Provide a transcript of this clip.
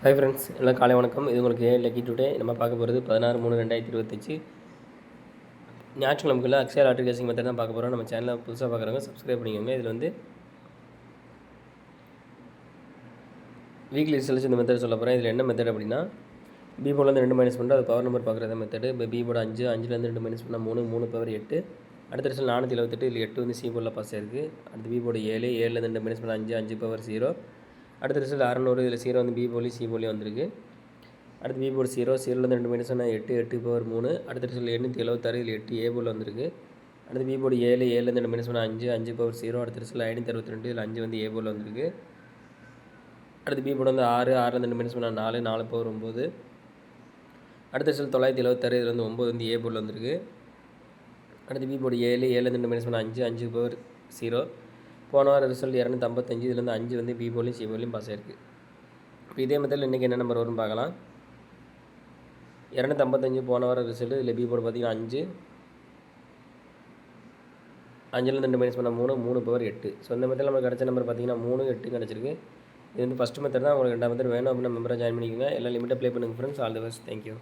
Hi friends, எல்லாம் காலை வணக்கம். இது உங்களுக்கு லக்கி டுடே. நம்ம பார்க்க போகிறது 16/3/2025 ஞாயிற்றுக்கிழமைக்குள்ள அக்ஷயா லாட்ரி கேசிங் மெத்தட் தான் பார்க்க போகிறோம். நம்ம சேனலில் புதுசாக பார்க்குறவங்க சப்ஸ்கிரைப் பண்ணிக்கோங்க. இதில் வந்து வீக்லி ரிசல்ட்ஸ் இந்த மெத்தட் சொல்ல போகிறேன். இதில் என்ன மெத்தட் அப்படின்னா, பி போர்ட்லேருந்து 2 மைனஸ் பண்ணுறது, அது பவர் நம்பர் பார்க்குறது மெத்தடு. இப்போ பி போர்டு 5, 5லேருந்து 2 மைனஸ் பண்ணால் 3, 3 பவர் 8. அடுத்த ரிசல்ட் 478. இதில் 8 வந்து சி போர்டில் பாஸ் ஆயிருக்கு. அடுத்து பி போர்டு 7, 7லேருந்து 2 மைனஸ் பண்ணால் 5, 5 பவர் 0. அடுத்த ரிசல்ட் 600. இதில் 0 வந்து பி போர்ட்லேயும் சி போர்ட்லேயும் வந்திருக்கு. அடுத்து பி போர்டு 0, 0லேருந்து 2 மைனஸ் பண்ணால் 8, 8 பவர் 3. அடுத்த ரிசல்ட் 876. இதில் 8 ஏ போர்டில் வந்திருக்கு. அடுத்து பி போர்டு 7, 7லேருந்து 2 மைனஸ் பண்ணால் 5, 5 பவர் 0. அடுத்த ரிசல்ட் 562. இதில் 5 வந்து ஏ போர்டில் வந்திருக்கு. அடுத்து பி போர்டு வந்து 6, 6லேருந்து 2 மைனஸ் பண்ணால் 4, 4 பவர் 9. அடுத்த ரிசல்ட் 976. இதில் வந்து 9 வந்து ஏ போர்டில் வந்திருக்கு. அடுத்து பி போர்டு 7, 7லேருந்து 2 மைனஸ் பண்ணால் 5, 5 பவர் 0. போன வாரம் ரிசல்ட் 255. இதில் வந்து 5 வந்து பி போர்ட்லையும் சி போர்ட்லையும் பாஸ் ஆயிருக்கு. இப்போ இதே மெத்தடில் இன்றைக்கி என்ன நம்பர் வரும்னு பார்க்கலாம். 255 போன வாரம் ரிசல்ட்டு. இதில் பி போர்டு பார்த்தீங்கன்னா 5, 5லேருந்து 2 மைனஸ் பண்ணால் 3, 3 பவர் 8. ஸோ இந்த மெத்தடில் நமக்கு கிடச்ச நம்பர் பார்த்தீங்கன்னா 3, 8 கிடச்சிருக்கு. இது வந்து ஃபஸ்ட்டு மெத்தட் தான். உங்களுக்கு 2ஆம் மெத்தட் வேணும் அப்படின்னா மெம்பராக ஜாயின் பண்ணிக்கோங்க. எல்லாம் லிமிட்டாக ப்ளே பண்ணுங்கள் friends. All the best. Thank you.